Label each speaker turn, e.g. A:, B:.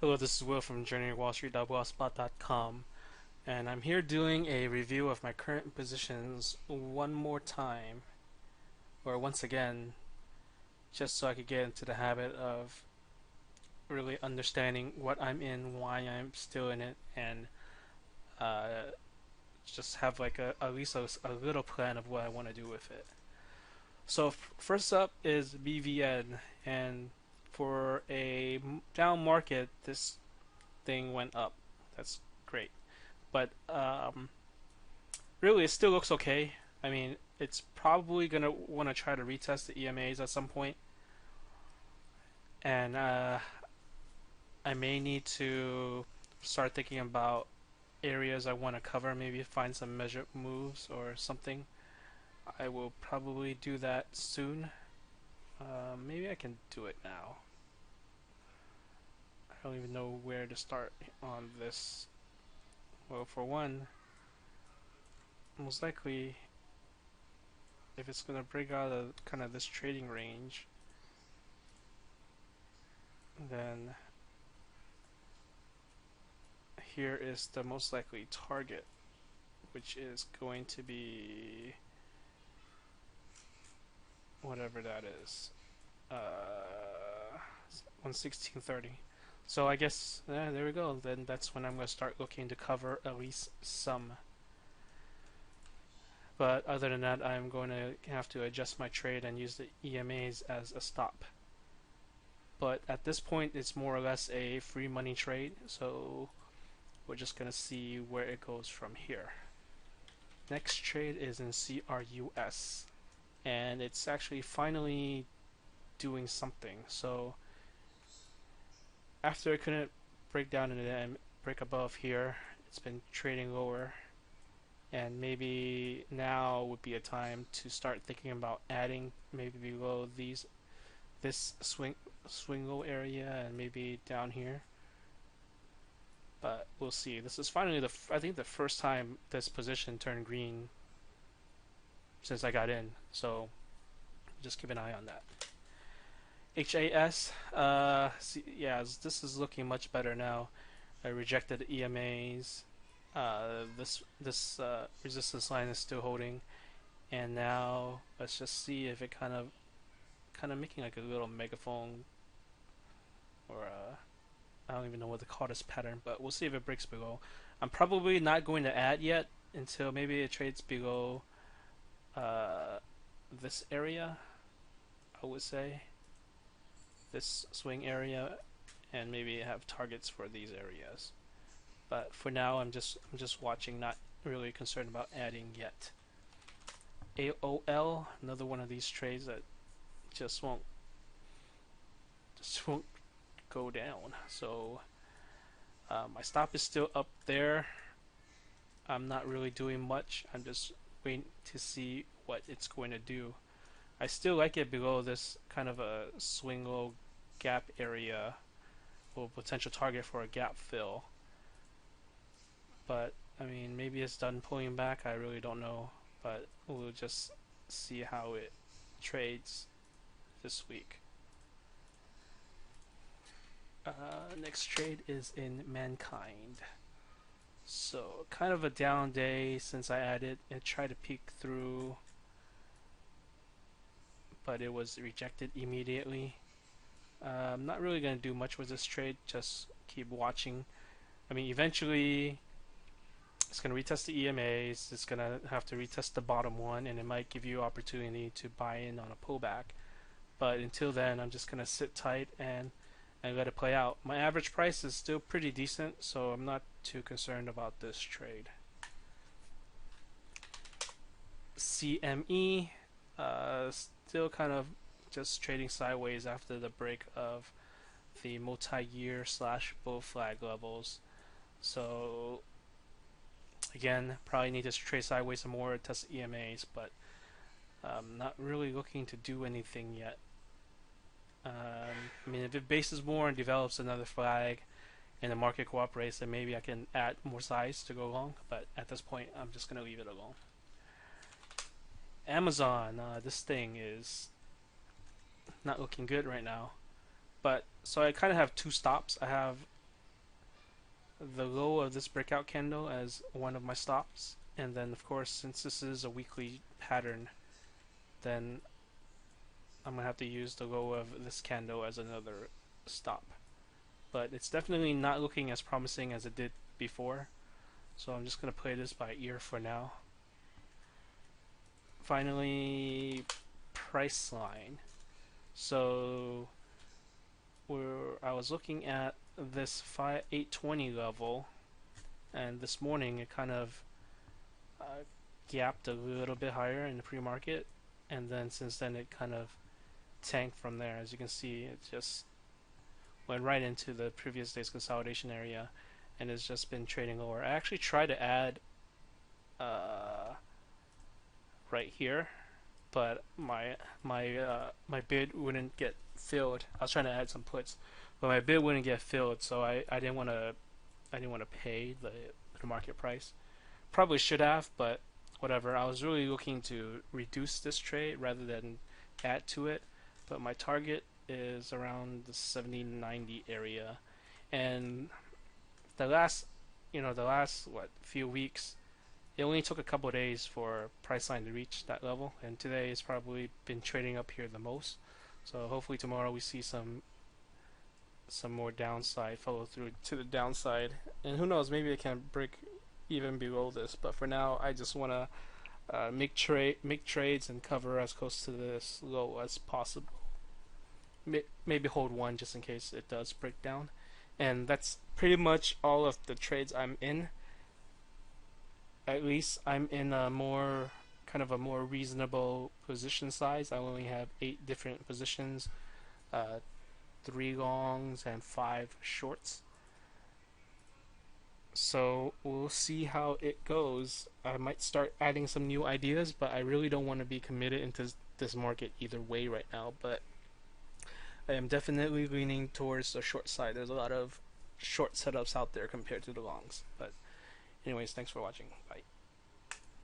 A: Hello, this is Will from JourneyWallStreet.blogspot.com, and I'm here doing a review of my current positions one more time, or once again, just so I could get into the habit of really understanding what I'm in, why I'm still in it, and uh, just have like at least a little plan of what I want to do with it. So first up is BVN, and for a down market, this thing went up. That's great. But really, it still looks okay. I mean, it's probably gonna want to try to retest the EMAs at some point, and I may need to start thinking about areas I want to cover. Maybe find some measure moves or something. I will probably do that soon. Maybe I can do it now. I don't even know where to start on this. Well, for one, most likely, if it's gonna break out of kind of this trading range, then here is the most likely target, which is going to be whatever that is, 116.30. So I guess there we go. Then that's when I'm going to start looking to cover at least some. But other than that, I'm going to have to adjust my trade and use the EMAs as a stop. But at this point, it's more or less a free money trade, so we're just going to see where it goes from here. Next trade is in CRUS, and it's actually finally doing something. So after it couldn't break down and break above here, it's been trading lower, and maybe now would be a time to start thinking about adding maybe below this swing low area and maybe down here. But we'll see. This is finally I think the first time this position turned green since I got in, so just keep an eye on that. HAS, yeah, this is looking much better now. I rejected the EMAs. This resistance line is still holding, and now let's just see if it kind of making like a little megaphone, or I don't even know what to call this pattern, but we'll see if it breaks below. I'm probably not going to add yet until maybe it trades below uh, this area. I would say this swing area, and maybe have targets for these areas. But for now, I'm just watching, not really concerned about adding yet. AOL, another one of these trades that just won't go down. So my stop is still up there. I'm not really doing much. I'm just waiting to see what it's going to do. I still like it below this kind of a swing low gap area, or potential target for a gap fill. But I mean, maybe it's done pulling back. I really don't know. But we'll just see how it trades this week. Next trade is in Mankind. So kind of a down day since I added. It tried to peek through, but it was rejected immediately. I'm not really going to do much with this trade. Just keep watching. I mean, eventually it's going to retest the EMAs. It's going to have to retest the bottom one, and it might give you opportunity to buy in on a pullback. But until then, I'm just going to sit tight and let it play out. My average price is still pretty decent, so I'm not too concerned about this trade. CME, still kind of just trading sideways after the break of the multi-year slash bull flag levels. So again, probably need to trade sideways some more, test EMAs, but not really looking to do anything yet. I mean, if it bases more and develops another flag and the market cooperates, then maybe I can add more size to go along. But at this point, I'm just going to leave it alone. Amazon, this thing is not looking good right now. But so I kind of have two stops. I have the low of this breakout candle as one of my stops, and then of course since this is a weekly pattern, then I'm gonna have to use the low of this candle as another stop. But it's definitely not looking as promising as it did before, so I'm just gonna play this by ear for now. Finally, price line. So I was looking at this 820 level, and this morning it kind of gapped a little bit higher in the pre-market, and then since then it kind of tanked from there. As you can see, it just went right into the previous day's consolidation area, and it's just been trading lower. I actually tried to add right here, but my bid wouldn't get filled. I was trying to add some puts, but my bid wouldn't get filled, so I didn't want to pay the market price. Probably should have, but whatever. I was really looking to reduce this trade rather than add to it, but my target is around the 70-90 area, and the last what few weeks, it only took a couple of days for price line to reach that level, and today it's probably been trading up here the most. So hopefully tomorrow we see some more downside, follow through to the downside, and who knows, maybe it can break even below this. But for now, I just want to make trades and cover as close to this low as possible. Maybe hold one just in case it does break down, and that's pretty much all of the trades I'm in. At least I'm in a more reasonable position size. I only have 8 different positions, 3 longs and 5 shorts. So we'll see how it goes. I might start adding some new ideas, but I really don't want to be committed into this market either way right now. But I am definitely leaning towards the short side. There's a lot of short setups out there compared to the longs. But anyways, thanks for watching. Bye.